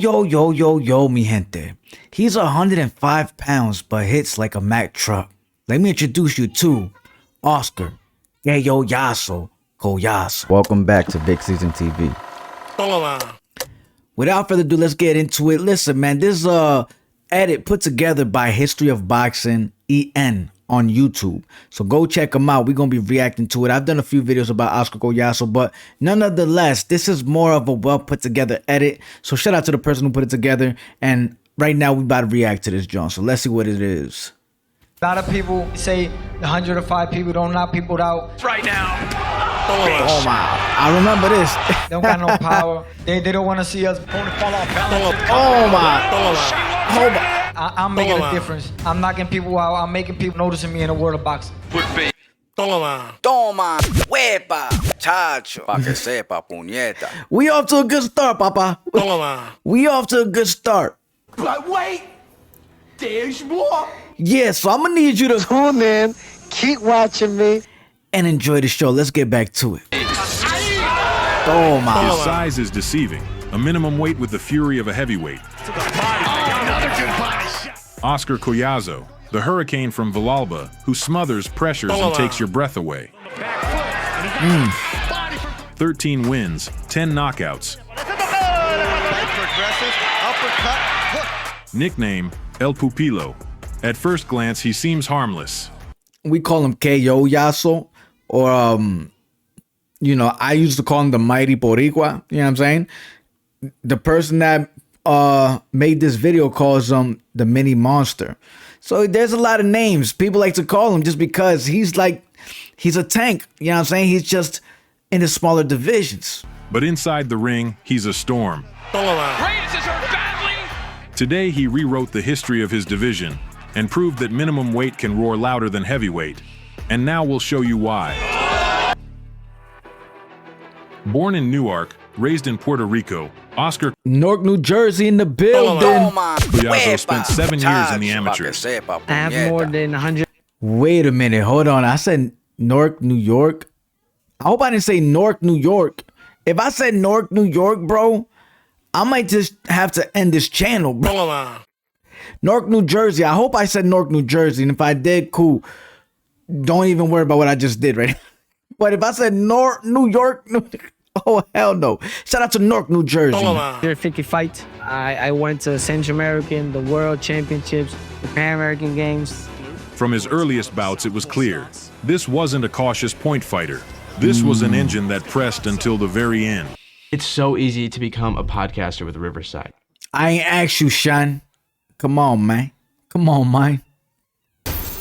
Yo, yo, yo, yo, mi gente. He's 105 pounds, but hits like a Mack truck. Let me introduce you to Oscar Collazo. Welcome back to VicSzn TV. TOMA. Without further ado, let's get into it. Listen, man, this edit put together by History of Boxing EN on YouTube. So go check them out. We're going to be reacting to it. I've done a few videos about Oscar Collazo, but nonetheless, this is more of a well put together edit. So shout out to the person who put it together. And right now we about to react to this, John. So let's see what it is. A lot of people say 105 people don't knock people out. Right now. Oh my, I remember this. They don't got no power. They don't want to see us fall off balance. Oh my. Hold on. I'm making a difference. I'm knocking people out. I'm making people noticing me in the world of boxing. TOMA. Toma, huepa, chacho, pa que sepa, puñeta. We off to a good start, Papa. TOMA. We off to a good start. But wait, there's more. Yeah, so I'm gonna need you to Tune in, keep watching me, and enjoy the show. Let's get back to it. Oh His my. size is deceiving. A minimum weight with the fury of a heavyweight. Oscar Collazo, the hurricane from Villalba, who smothers, pressures, and takes your breath away. 13 wins, 10 knockouts. Nickname, El Pupilo. At first glance, he seems harmless. We call him Collazo, or you know, I used to call him the Mighty Boricua. You know what I'm saying? The person that made this video calls him the Mini Monster. So there's a lot of names people like to call him just because he's a tank. You know what I'm saying? He's just in the smaller divisions. But inside the ring, he's a storm. Today, he rewrote the history of his division and proved that minimum weight can roar louder than heavyweight. And now we'll show you why. Born in Newark, raised in Puerto Rico, Oscar Newark, New Jersey in the building. Toma, Collazo spent 7 years in the chacho, amateurs. pa que sepa, I have more puñeta. than 100. Wait a minute. Hold on. I said Newark, New York. I hope I didn't say Newark, New York. If I said Newark, New York, bro, I might just have to end this channel, bro. TOMA. Newark, New Jersey. I hope I said Newark, New Jersey. And if I did, cool. Don't even worry about what I just did, right? But if I said New York, oh, hell no. Shout out to Newark, New Jersey. TOMA. 50 fights. I went to Central American, the World Championships, the Pan American Games. From his earliest bouts, it was clear. This wasn't a cautious point fighter. This was an engine that pressed until the very end. It's so easy to become a podcaster with Riverside. I ain't asked you, Sean. Come on, man. Come on, man.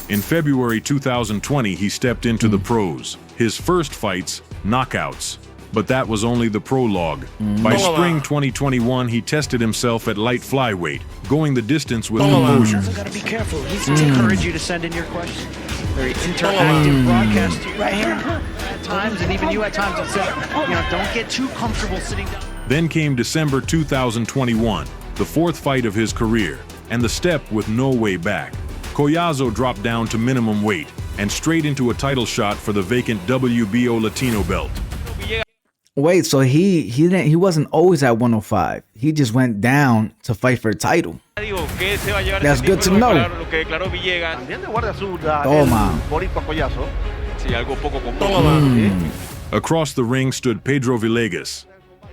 In February 2020, he stepped into the pros. His first fights, knockouts. But that was only the prologue. By spring 2021, he tested himself at light flyweight, going the distance with composure. Gotta be careful. He needs to encourage you to send in your questions. Very interactive broadcast right here at times, and even you at times. It's don't get too comfortable sitting down. Then came December 2021, the fourth fight of his career, and the step with no way back. Collazo dropped down to minimum weight and straight into a title shot for the vacant WBO Latino belt. Wait, so he wasn't always at 105. He just went down to fight for a title. That's good to know. Toma. Across the ring stood Pedro Villegas.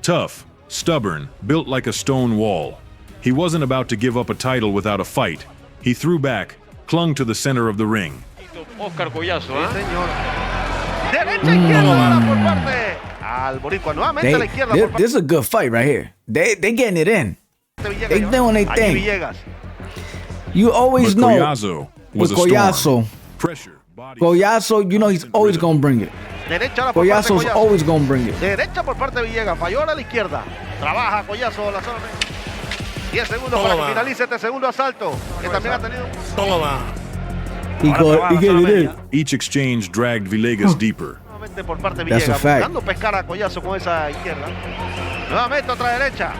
Tough, stubborn, built like a stone wall. He wasn't about to give up a title without a fight. He threw back, clung to the center of the ring. Oscar Collazo, Derecha izquierda por parte al boricua, nuevamente a la izquierda por parte. This is a good fight right here. They getting it in. They doing their thing. You always But know Collazo was with a Collazo, storm. Pressure, body. Collazo, you know he's always gonna bring it. Derecha ahora por parte Collazo's Collazo. always gonna bring it. Derecha por parte de Villegas, falló ahora a la izquierda. Trabaja Collazo la zona. 10 segundos para que finalice este segundo asalto, que también ha tenido. TOMA. He get it in. Each exchange dragged Villegas deeper. Nuevamente por parte de That's a Villegas, fact. buscando pescar a Collazo con esa izquierda. Nuevamente otra derecha.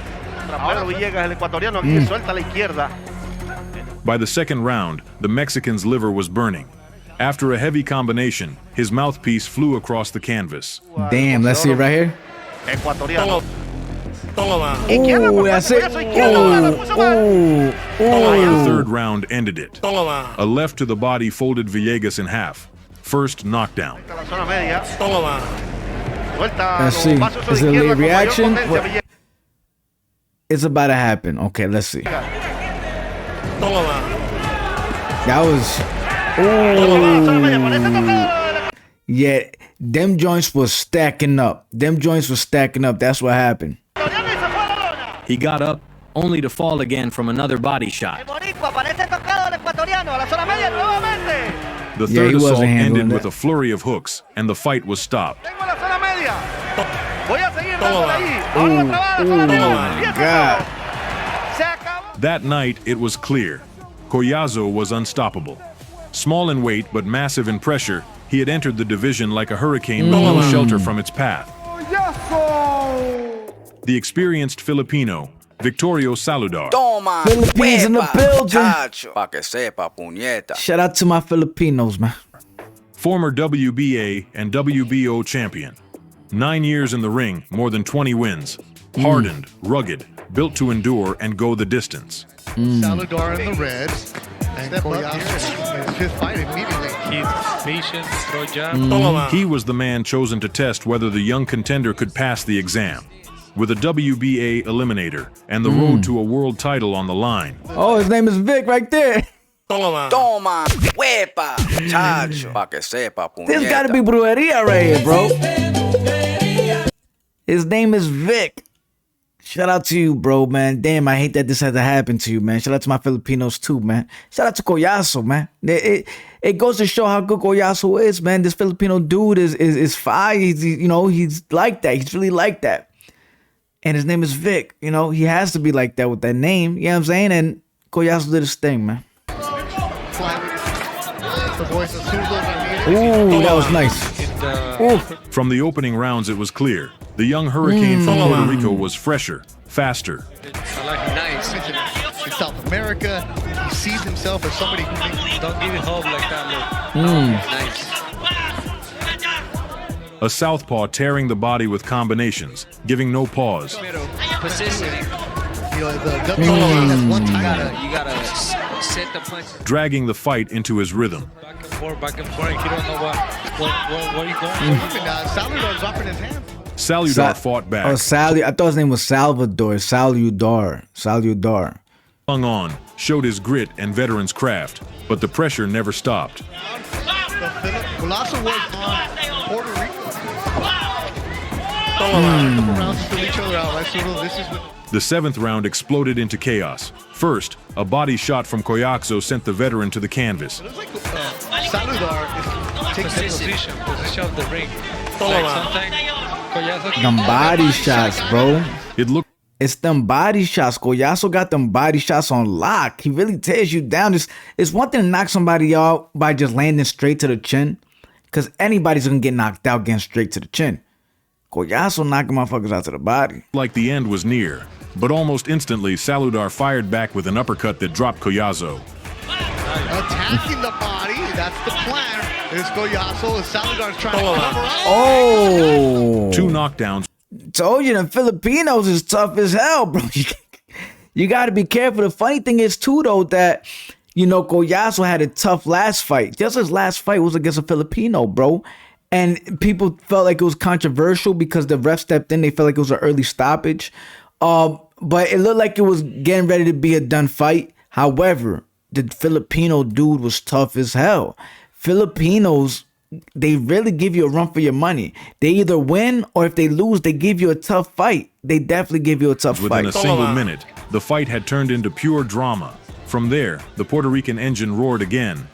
Ahora Villegas, el ecuatoriano, aquí suelta a la izquierda. By the second round, the Mexican's liver was burning. After a heavy combination, his mouthpiece flew across the canvas. Damn, let's see it right here. Ecuatoriano. Toma. Oh, that's it. The third round ended it. Toma. A left to the body folded Villegas in half. First knockdown. La zona media. Toma. Vuelta. Let's see. Paso Is de it a izquierda con mayor reaction? potencia, What- Villegas. It's about to happen. Okay, let's see. Toma. That was. Yeah, them joints was stacking up. That's what happened. He got up, only to fall again from another body shot. The Yeah, third he wasn't assault handling ended that. with a flurry of hooks, and the fight was stopped. Tengo la zona media. Voy a seguir dándole ahí. Ahora trabaja la zona media. Y eso es God. todo. Se acabó. That night, it was clear. Collazo was unstoppable. Small in weight but massive in pressure, he had entered the division like a hurricane with no shelter from its path. The experienced Filipino, Victorio Saludar. Toma. Philippines in the huepa, building. Chacho. Pa' que sepa, puñeta. Shout out to my Filipinos, man. Former WBA and WBO champion. 9 years in the ring, more than 20 wins. Hardened, rugged, built to endure and go the distance. Saludar in the red. And Collazo is his fight immediately. He's patient, throw jab. Toma. He was the man chosen to test whether the young contender could pass the exam. With a WBA eliminator and the road to a world title on the line. Oh, his name is Vic right there. Toma. Toma. Huepa. Chacho. Pa' que sepa, puñeta. This gotta be brujeria right here, bro. His name is Vic. Shout out to you, bro, man. Damn, I hate that this had to happen to you, man. Shout out to my Filipinos too, man. Shout out to Collazo, man. It goes to show how good Collazo is, man. This Filipino dude is fire. He's like that. He's really like that. And his name is Vic. You know, he has to be like that with that name. You know what I'm saying? And Collazo did his thing, man. Ooh, that was nice. Ooh. From the opening rounds, it was clear. The young hurricane from Puerto Rico was fresher, faster. I like him nice. In South America, he sees himself as somebody who Don't give it hope like that, look. Nice. A southpaw tearing the body with combinations, giving no pause. Positioning. the WBA has one title. You gotta set the punch. Dragging the fight into his rhythm. Back and forth. You don't know what are you going for. Saludar's dropping his hand. Saludar fought back. Oh, I thought his name was Salvador. Saludar. Hung on, showed his grit and veteran's craft, but the pressure never stopped. Collazo was on Puerto Rico. Rounds to each other out. This is what The seventh round exploded into chaos. First, a body shot from Collazo sent the veteran to the canvas. it looks like Saludar is taking Position of the ring. Them body shots, bro. It looked It's them body shots. Collazo got them body shots on lock. He really tears you down. It's one thing to knock somebody out by just landing straight to the chin, because anybody's gonna get knocked out getting straight to the chin. Collazo knocking motherfuckers out to the body. like the end was near, but almost instantly, Saludar fired back with an uppercut that dropped Collazo. attacking the body. That's the plan. There's Collazo. Saludar's trying to cover up. Oh, 2 knockdowns. told you the Filipinos is tough as hell, bro. You got to be careful. The funny thing is too, though, that Collazo had a tough last fight. Just his last fight was against a Filipino, bro. And people felt like it was controversial because the ref stepped in. They felt like it was an early stoppage. But it looked like it was getting ready to be a done fight. However, the Filipino dude was tough as hell. Filipinos, they really give you a run for your money. They either win or if they lose, they give you a tough fight. They definitely give you a tough Within fight. a single minute, the fight had turned into pure drama. From there, the Puerto Rican engine roared again.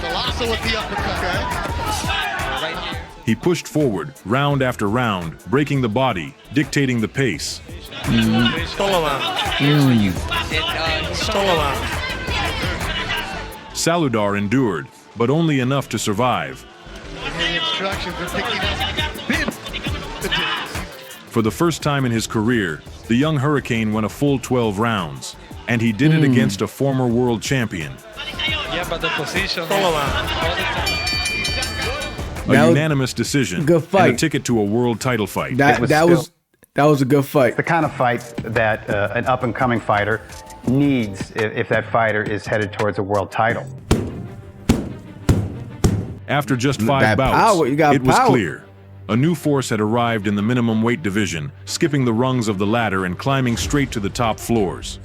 Collazo with the uppercut. He pushed forward, round after round, breaking the body, dictating the pace. Saludar endured, but only enough to survive. Instructions are picking up. For the first time in his career, the young Hurricane went a full 12 rounds, and he did it against a former world champion. Yeah, but the position. unanimous decision, good fight. and a ticket to a world title fight. That was a good fight. The kind of fight that an up-and-coming fighter needs if that fighter is headed towards a world title. After just 5 bouts, it was clear. A new force had arrived in the minimum weight division, skipping the rungs of the ladder and climbing straight to the top floors.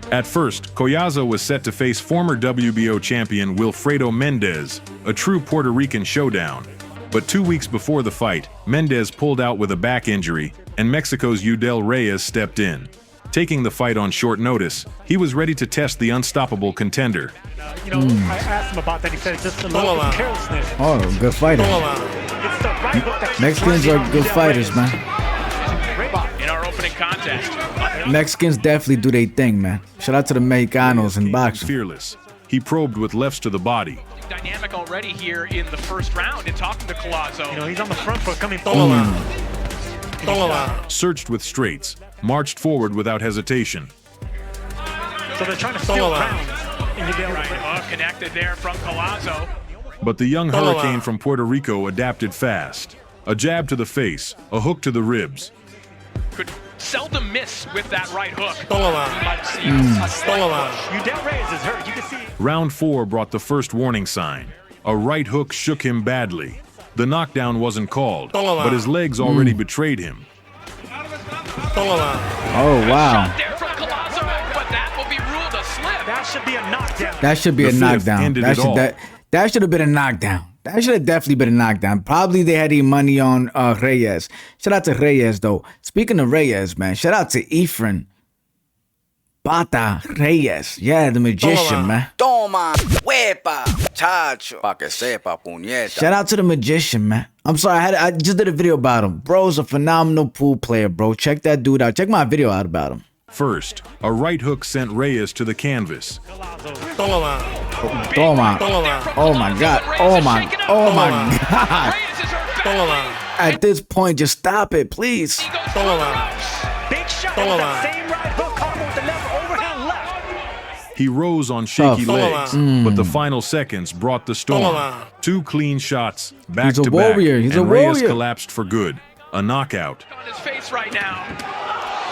At first, Collazo was set to face former WBO champion Wilfredo Mendez, a true Puerto Rican showdown. But 2 weeks before the fight, Mendez pulled out with a back injury, and Mexico's Yudel Reyes stepped in. Taking the fight on short notice, he was ready to test the unstoppable contender. I asked him about that. He said it's just a little bit of carelessness. Oh, good fighter. Mexicans are good fighters, man. In our opening contest. Mexicans definitely do their thing, man. Shout out to the Mexicanos in boxing. Fearless. He probed with lefts to the body. Dynamic already here in the first round and talking to Collazo. He's on the front foot coming Searched with straights, marched forward without hesitation. So they're trying to steal rounds. Connected there from Collazo. But the young hurricane from Puerto Rico adapted fast. A jab to the face, a hook to the ribs. Could seldom miss with that right hook. Yudel Reyes is hurt. You can see. Round 4 brought the first warning sign. A right hook shook him badly. The knockdown wasn't called, but his legs already betrayed him. Oh, wow. That should be a knockdown. That should be a knockdown. That should have been a knockdown. That should have definitely been a knockdown. Probably they had the money on Reyes. Shout out to Reyes, though. Speaking of Reyes, man, shout out to Efren Bata Reyes. Yeah, the magician, man. Toma, huepa, chacho, pa que sepa, puñeta. Shout out to the magician, man. I'm sorry, I just did a video about him. Bro's a phenomenal pool player, bro. Check that dude out. Check my video out about him. First, a right hook sent Reyes to the canvas. Toma. Oh my God. Oh my God. At this point, just stop it, please. Big shot. That same right hook with the left overhand left. He rose on shaky legs, but the final seconds brought the storm. 2 clean shots, back to back, and Reyes collapsed for good. A knockout. On his face right now.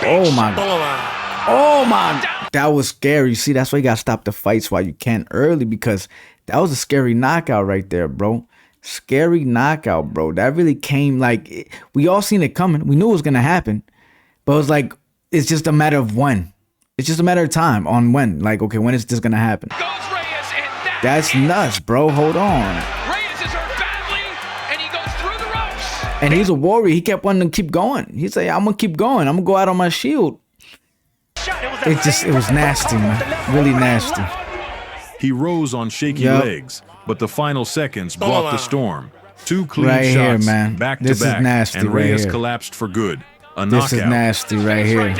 Oh my God. Oh my. That was scary. See, that's why you gotta stop the fights while you can early, because that was a scary knockout right there, bro. Scary knockout, bro. That really came like, we all seen it coming. We knew it was gonna happen, but it was like, it's just a matter of when. It's just a matter of time on when. Like, okay, when is this gonna happen? That's nuts, bro. Hold on. Reyes is hurt badly, and he goes through the ropes. And he's a warrior. He kept wanting to keep going. He said, I'm gonna keep going. I'm gonna go out on my shield. It was nasty, man. Really nasty. He rose on shaky legs, but the final seconds brought the storm. 2 clean right shots, here, man. back This to is back, nasty and right Reyes here. collapsed for good. A This is knockout. nasty right here.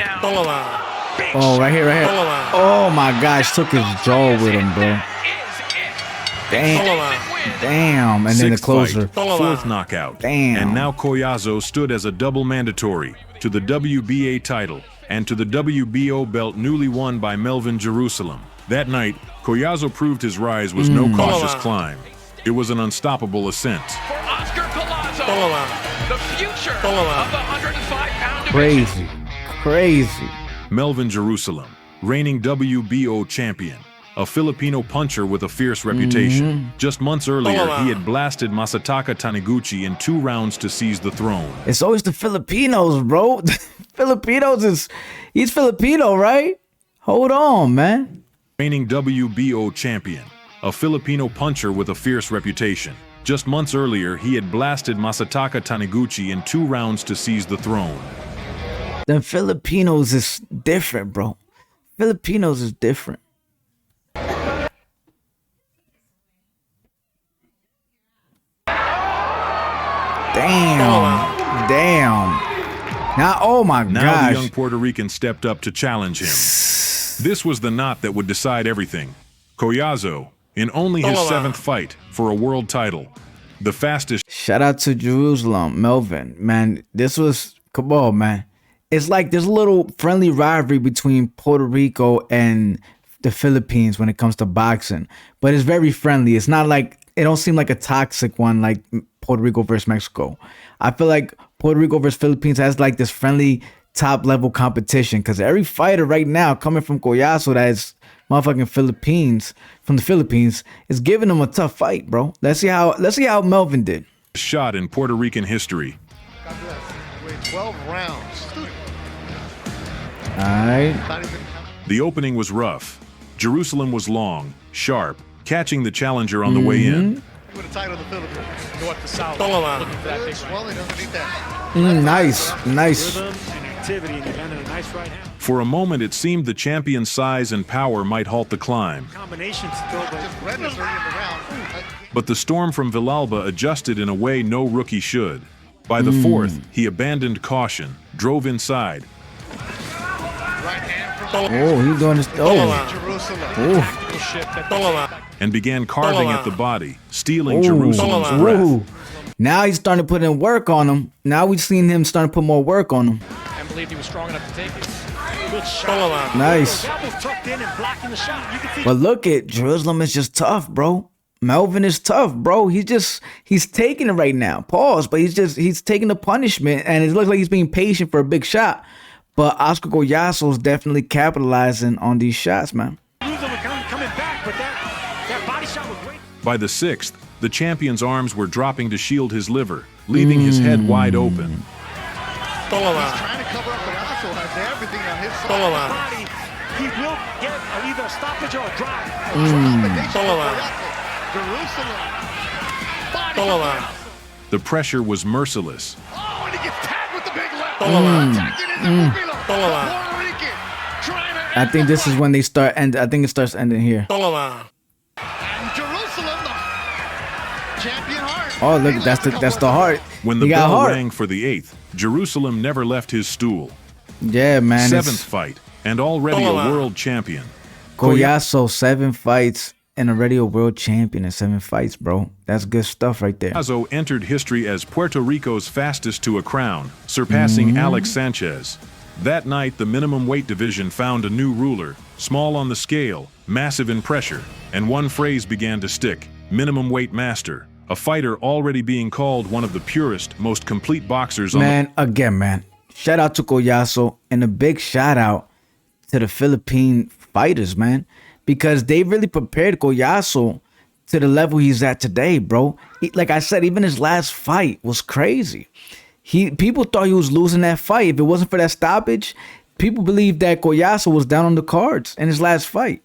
Oh, right here. Oh my gosh, took his jaw with him, bro. Damn. And then the 6th closer. fight, 4th knockout. Damn. And now Collazo stood as a double mandatory to the WBA title and to the WBO belt newly won by Melvin Jerusalem. That night, Collazo proved his rise was no cautious climb. It was an unstoppable ascent. For Oscar Collazo, the future of the 105-pound division. Crazy. Melvin Jerusalem, reigning WBO champion, a Filipino puncher with a fierce reputation. Just months earlier, he had blasted Masataka Taniguchi in 2 rounds to seize the throne. It's always the Filipinos, bro. He's Filipino, right? Hold on, man. Reigning WBO champion, a Filipino puncher with a fierce reputation. Just months earlier, he had blasted Masataka Taniguchi in 2 rounds to seize the throne. The Filipinos is different, bro. Filipinos is different. Damn. Now, oh my gosh. Now the young Puerto Rican stepped up to challenge him. This was the knot that would decide everything. Collazo, in only his 7th fight for a world title, the fastest. Shout out to Jerusalem, Melvin. Man, this was, come on, man. It's like there's a little friendly rivalry between Puerto Rico and the Philippines when it comes to boxing. But it's very friendly. It's not like it don't seem like a toxic one like Puerto Rico versus Mexico. I feel like Puerto Rico versus Philippines has like this friendly top level competition because every fighter right now coming from Collazo that is motherfucking from the Philippines is giving them a tough fight, bro. Let's see how Melvin did. Shot in Puerto Rican history. 12 rounds. All right. The opening was rough. Jerusalem was long, sharp, catching the challenger on the way in. With a title of the Philippines. Go up the south. Toma. Looking for that big Swelling underneath that. Nice. rhythm and activity, and he landed a nice right hand. For a moment, it seemed the champion's size and power might halt the climb. Combinations still, but Just redness early in the round. But the storm from Villalba adjusted in a way no rookie should. By the fourth, he abandoned caution, drove inside, Right hand from He's doing this. Jerusalem. tactical shift that Toma. and began carving at the body, stealing Jerusalem's breath. Now he's starting to put in work on him. Now we've seen him starting to put more work on him. and believed he was strong enough to take it. Good shot. Nice. Elbows tucked in and blocking the shot. You can see. But look at Jerusalem is just tough, bro. Melvin is tough, bro. He's taking it right now. Pause, but he's taking the punishment, and it looks like he's being patient for a big shot. But Oscar Collazo is definitely capitalizing on these shots, man. Coming back, but that body shot was great. By the sixth, the champion's arms were dropping to shield his liver, leaving his head wide open. Toma. Trying to cover up Collazo has everything on his side. Toma. Body, he will get either a stoppage or a drop. Toma. Jerusalem. Body Toma. The pressure was merciless. Oh, and he gets tagged with the big left. Toma. Attacking his Puerto Toma. Rican. Trying to I think this is when they start end. I think it starts ending here. Toma. and Jerusalem, the champion heart. Oh, look, that's the heart. When the He got bell heart. rang for the eighth, Jerusalem never left his stool. Yeah, man. Seventh fight, and already a world champion. Collazo, 7 fights and already a world champion in 7 fights, bro. That's good stuff right there. Collazo entered history as Puerto Rico's fastest to a crown, surpassing Alex Sanchez. That night, the minimum weight division found a new ruler, small on the scale, massive in pressure, and one phrase began to stick: minimum weight master. A fighter already being called one of the purest, most complete boxers on Man, shout out to Collazo and a big shout out to the Philippine fighters, man, because they really prepared Collazo to the level he's at today, bro. Like I said, even his last fight was crazy. People thought he was losing that fight. If it wasn't for that stoppage, people believed that Collazo was down on the cards in his last fight.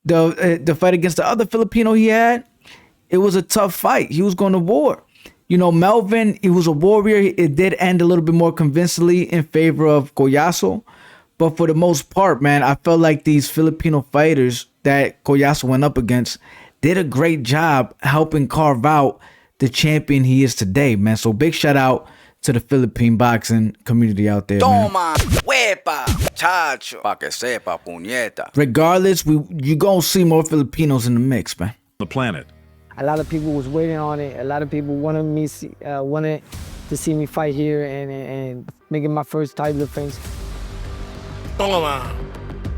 The fight against the other Filipino he had, it was a tough fight. He was going to war. You know, Melvin, he was a warrior. It did end a little bit more convincingly in favor of Collazo. But for the most part, man, I felt like these Filipino fighters that Collazo went up against did a great job helping carve out the champion he is today, man. So big shout out to the Philippine boxing community out there, man. Toma, huepa, chacho, pa que sepa, puñeta. Regardless, you gonna see more Filipinos in the mix, man. the planet. A lot of people was waiting on it. A lot of people wanted to see me fight here and making my first title defense. Toma.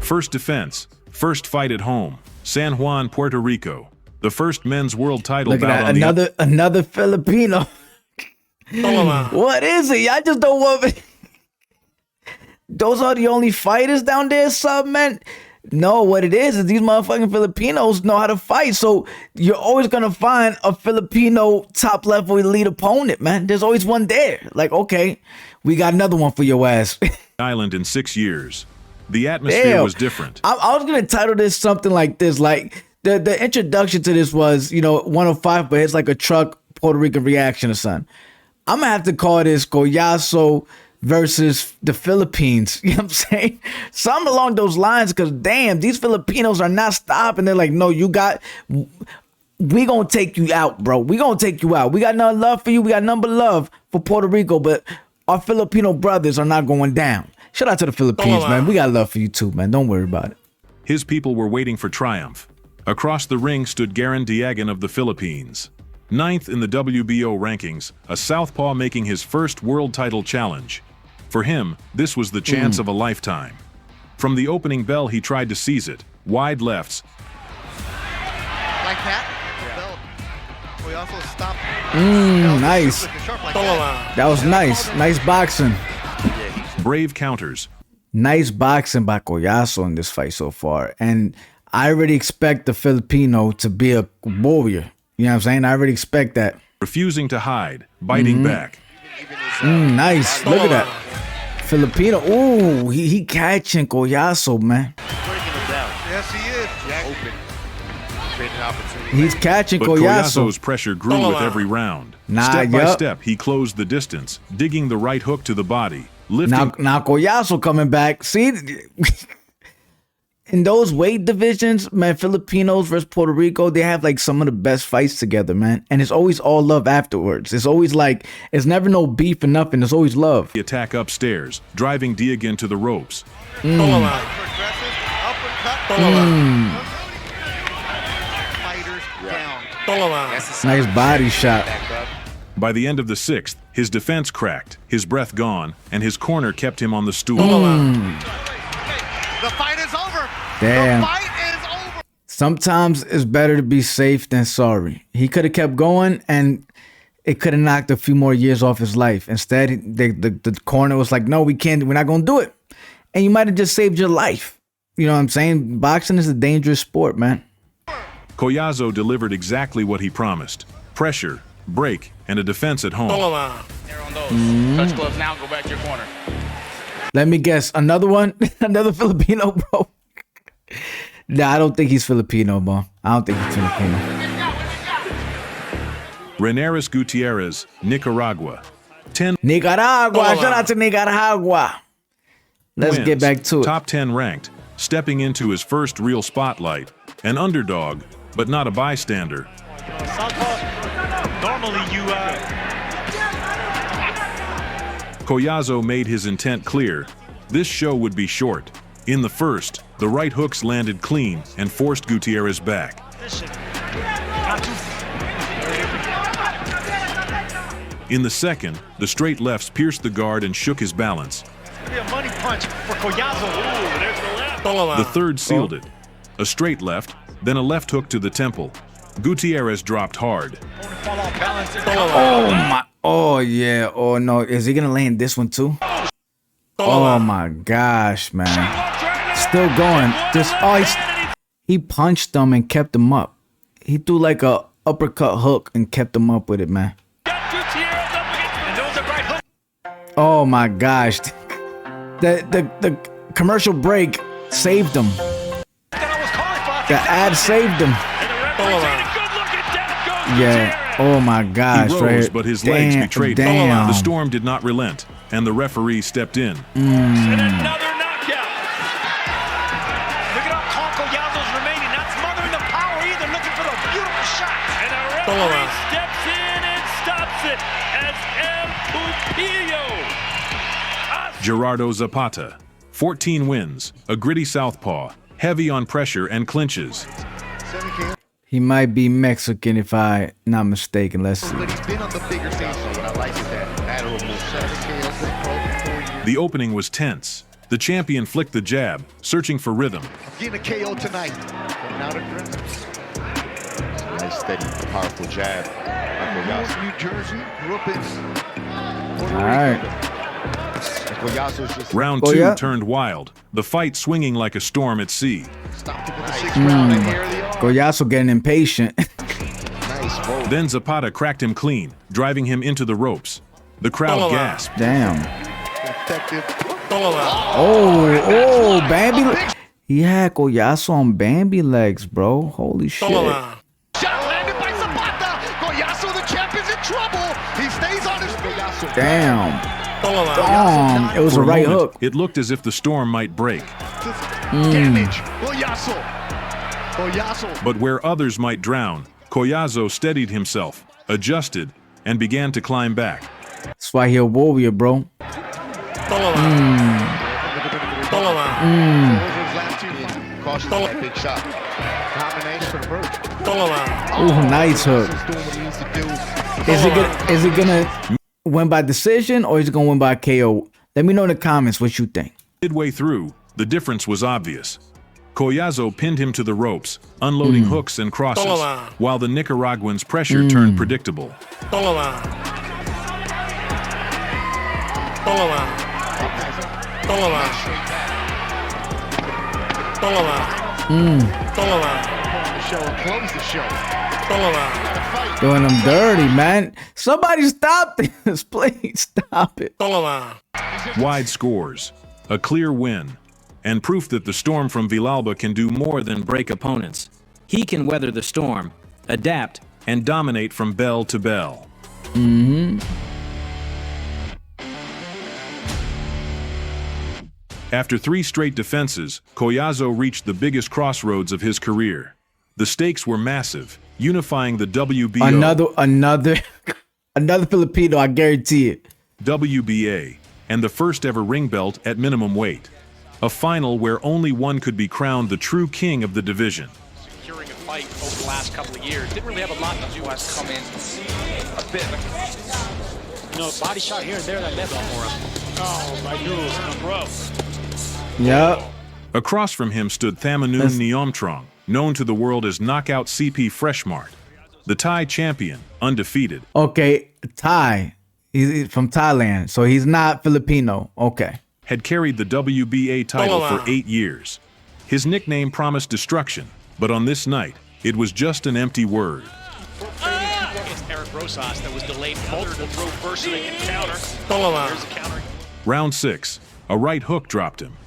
First defense, first fight at home, San Juan, Puerto Rico. The first men's world title Look at bout that, on another Filipino. What is it? Y'all just don't want me. Those are the only fighters down there, sub, man? No, what it is these motherfucking Filipinos know how to fight. So you're always going to find a Filipino top level elite opponent, man. There's always one there. Like, okay, we got another one for your ass. Island in 6 years. The atmosphere was different. I was going to title this something like this. Like the introduction to this was, 105, but it's like a truck Puerto Rican reaction or something. I'm going to have to call this Collazo versus the Philippines. You know what I'm saying? Something along those lines, because damn, these Filipinos are not stopping. They're like, no, we gonna take you out, bro. We gonna take you out. We got none love for you. We got none but love for Puerto Rico, but our Filipino brothers are not going down. Shout out to the Philippines, man. We got love for you too, man. Don't worry about it. His people were waiting for triumph. Across the ring stood Garin Diagan of the Philippines. 9th in the WBO rankings, a southpaw making his first world title challenge. For him, this was the chance of a lifetime. From the opening bell, he tried to seize it. Wide lefts. Like that? Nice. That was nice. Nice boxing. Brave counters. Nice boxing by Collazo in this fight so far. And I already expect the Filipino to be a warrior. You know what I'm saying? I already expect that. Refusing to hide, biting back. Nice. Look at that. Filipino. Ooh, he catching Collazo, man. Yes, he is. Open. He's catching But Collazo. Collazo's pressure grew with every round. Nah, Step by yup. step, he closed the distance, digging the right hook to the body, lifting. Now Collazo coming back. See, in those weight divisions, man, Filipinos versus Puerto Rico, they have like some of the best fights together, man. And it's always all love afterwards. It's always like, it's never no beef or nothing. It's always love. The attack upstairs, driving Diagan to the ropes. Nice body shot. By the end of the sixth, his defense cracked, his breath gone, and his corner kept him on the stool. The fight is over. Damn. The fight is over. Sometimes it's better to be safe than sorry. He could have kept going and it could have knocked a few more years off his life. Instead, the corner was like, no, we can't. We're not going to do it. And you might have just saved your life. You know what I'm saying? Boxing is a dangerous sport, man. Collazo delivered exactly what he promised. Pressure, break, and a defense at home. Touch gloves now, go back to your corner. Let me guess. Another one? Another Filipino, bro? Nah, I don't think he's Filipino, bro. I don't think he's Filipino. Reneris Gutierrez, Nicaragua. Nicaragua. Shout out to Nicaragua. Let's wins, get back to it. Top 10 ranked, stepping into his first real spotlight. An underdog, but not a bystander. Normally you Collazo made his intent clear. This show would be short. In the first, the right hooks landed clean and forced Gutierrez back. In the second, the straight lefts pierced the guard and shook his balance. be a money punch for Collazo. Ooh, there's the left. The third sealed it. A straight left, then a left hook to the temple. Gutierrez dropped hard. Oh my! Oh yeah! Oh no! Is he gonna land this one too? Oh my gosh, man! Still going. Just he punched him and kept him up. He threw like a uppercut hook and kept him up with it, man. Oh my gosh! The commercial break saved him. The ad saved him. Yeah. Oh my gosh. He rose, right. but his legs betrayed him. Damn. The storm did not relent, and the referee stepped in. Another knockout. Look at how calm Collazo's remaining. Not smothering the power either, looking for the beautiful shot. And the referee steps in and stops it as El Pupillo. Gerardo Zapata, 14 wins, a gritty southpaw, heavy on pressure and clinches. He might be Mexican if I'm not mistaken. Let's see. The opening was tense. The champion flicked the jab, searching for rhythm. Getting a KO tonight. Nice, steady, powerful jab. New Jersey, grew up in Puerto Rico. All right. Round two turned wild, the fight swinging like a storm at sea. Collazo getting impatient. Then Zapata cracked him clean, driving him into the ropes. The crowd gasped. Damn. Oh, Bambi. He had Collazo on Bambi legs, bro. Holy shit. Shot landed by Zapata. Collazo, the champion's in trouble. He stays on his feet. Damn. It was For a right moment, hook. It looked as if the storm might break. Damage. Collazo. But where others might drown, Collazo steadied himself, adjusted, and began to climb back. That's why he a warrior, bro. Big shot. Combination for the bird. Ooh, nice hook. Is it gonna win by decision or is it gonna win by KO? Let me know in the comments what you think. Midway through, the difference was obvious. Collazo pinned him to the ropes, unloading hooks and crosses, Toma. while the Nicaraguan's pressure turned predictable. Toma. Toma. Toma. Toma. Toma. Close the show. Toma. Doing them dirty, man. Somebody stop this. Please stop it. Toma. Wide scores, a clear win, and proof that the Storm from Villalba can do more than break opponents. He can weather the storm, adapt, and dominate from bell to bell. After 3 straight defenses, Collazo reached the biggest crossroads of his career. The stakes were massive, unifying the WBO, another Filipino, I guarantee it. WBA, and the first ever ring belt at minimum weight. A final where only one could be crowned the true king of the division. Securing a fight over the last couple of years. Didn't really have a lot to do us come in a bit. Body shot here and there that left for him. Oh, my dude, bro. Yep. Across from him stood Thamanoon Neomtrong, known to the world as Knockout CP Freshmart. The Thai champion, undefeated. Okay, Thai. He's from Thailand, so he's not Filipino. Okay. Had carried the WBA title for 8 years. His nickname promised destruction, but on this night, it was just an empty word. Against Eric Rosas that was delayed multiple reversing and counter. Toma. There's a counter. Round 6, a right hook dropped him.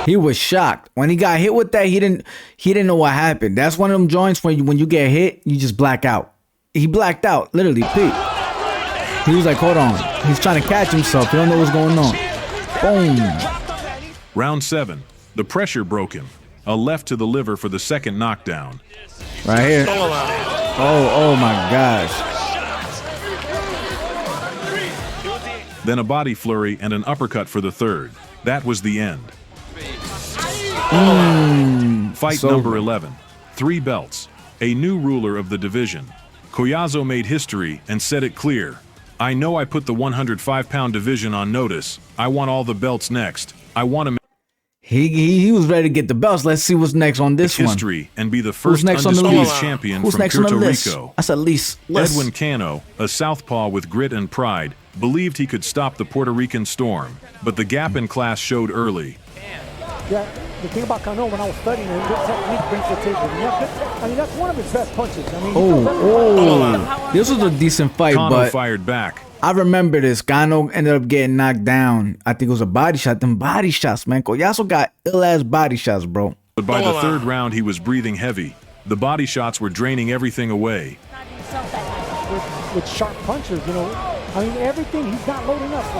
He was shocked when he got hit with that. He didn't know what happened. That's one of them joints when you get hit, you just black out. He blacked out, literally. Pete. He was like, hold on. He's trying to catch himself. He don't know what's going on. Boom. Round 7, the pressure broke him. A left to the liver for the second knockdown. Right here. Oh my gosh. Then a body flurry and an uppercut for the third. That was the end. Fight number 11. 3 belts. A new ruler of the division. Collazo made history and said it clear. I know I put the 105-pound division on notice. I want all the belts next. I want to He was ready to get the belts. Let's see what's next on this history one. And be the first undisputed champion from Puerto Rico. That's at least Edwin Cano, a southpaw with grit and pride, believed he could stop the Puerto Rican Storm, but the gap in class showed early. Yeah, the thing about Cano, when I was studying him, good technique brings to the table. I mean, that's one of his best punches. I mean, this was a decent fight, Cano but fired back. I remember this. Cano ended up getting knocked down. I think it was a body shot. Them body shots, man. Collazo got ill-ass body shots, bro. But by the third round, he was breathing heavy. The body shots were draining everything away. With sharp punches, I mean, everything, he's not loading up. He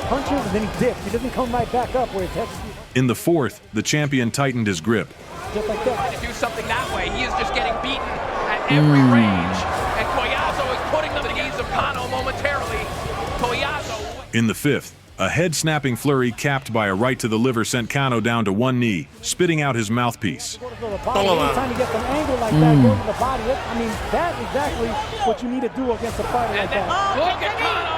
punches and then he dips. He doesn't come right back up where it's heavy. In the fourth, the champion tightened his grip. Just like that. To do something that way, he is just getting beaten at every range. And Collazo is putting them at the ease of Cano momentarily. Collazo. In the fifth, a head-snapping flurry capped by a right to the liver sent Cano down to one knee, spitting out his mouthpiece. Anytime you get an angle like that, go to the body. I mean, that's exactly what you need to do against a fighter like that. Look at Cano.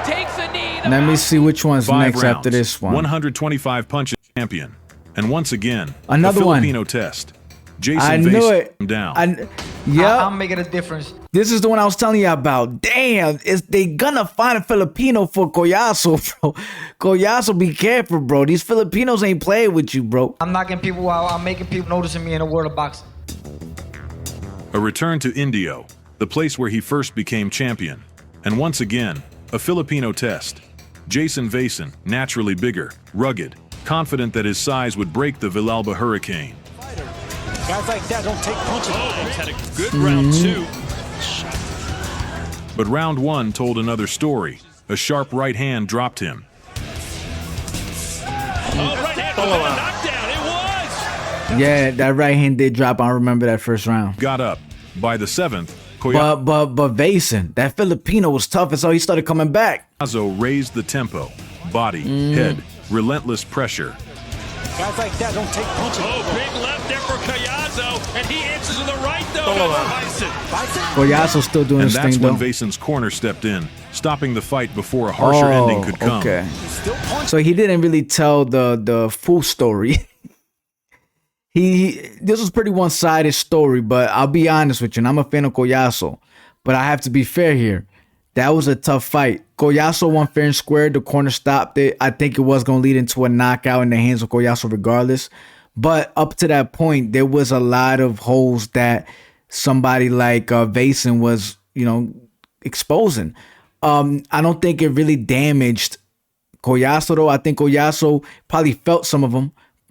Takes a knee. Let me see which one's 5 next rounds, after this one. 125 punches champion. And once again, another a one. Filipino test. Jason I knew it. Him down. I'm making a difference. This is the one I was telling you about. Damn, they gonna find a Filipino for Collazo, bro. Collazo, be careful, bro. These Filipinos ain't playing with you, bro. I'm knocking people out. I'm making people noticing me in the world of boxing. A return to Indio, the place where he first became champion. And once again, a Filipino test. Jason VicSzn, naturally bigger, rugged, confident that his size would break the Villalba Hurricane. Guys like that don't take punches. He's had a good round 2. But round 1 told another story. A sharp right hand dropped him. Right hand with a knockdown. It was. Yeah, that right hand did drop. I remember that first round. Got up. By the 7th, but VicSzn, that Filipino was tough, and so he started coming back. Collazo raised the tempo. Body, head, relentless pressure. Guys like that don't take punches. Oh, big left there for Collazo, and he answers with the right, though. Bison. Collazo still doing And his that's thing, when though. VicSzn's corner stepped in, stopping the fight before a harsher ending could come. Okay. So he didn't really tell the full story. This was pretty one-sided story, but I'll be honest with you, and I'm a fan of Collazo, but I have to be fair here. That was a tough fight. Collazo won fair and square. The corner stopped it. I think it was going to lead into a knockout in the hands of Collazo regardless. But up to that point, there was a lot of holes that somebody like VicSzn was, exposing. I don't think it really damaged Collazo, though. I think Collazo probably felt some of them,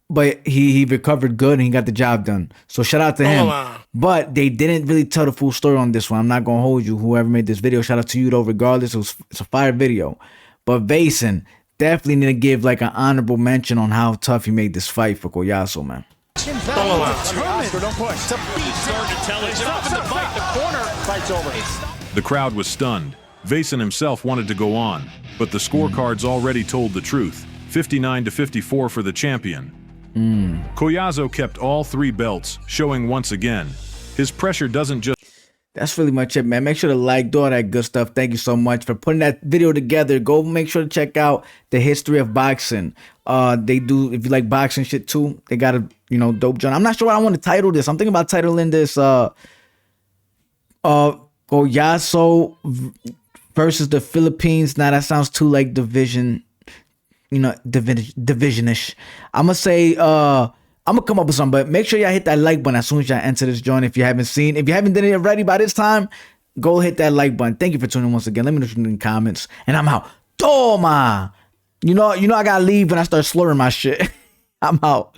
but he recovered good and he got the job done. So shout out to him. But they didn't really tell the full story on this one. I'm not going to hold you. Whoever made this video, shout out to you, though, regardless. It's a fire video. But VicSzn definitely need to give like an honorable mention on how tough he made this fight for Collazo, man. The crowd was stunned. VicSzn himself wanted to go on, but the scorecards already told the truth. 59-54 for the champion. Collazo kept all 3 belts, showing once again, his pressure doesn't just... That's really much it, man. Make sure to like, do all that good stuff. Thank you so much for putting that video together. Go make sure to check out the history of boxing. They do, if you like boxing shit too, they got a, dope joint. I'm not sure what I want to title this. I'm thinking about titling this, Collazo versus the Philippines. Now that sounds too like divisionish. I'm gonna say, I'm gonna come up with something, but make sure y'all hit that like button as soon as y'all enter this joint. If you haven't done it already by this time, go hit that like button. Thank you for tuning in once again. Let me know what you think in the comments. And I'm out. TOMA. I gotta leave when I start slurring my shit. I'm out.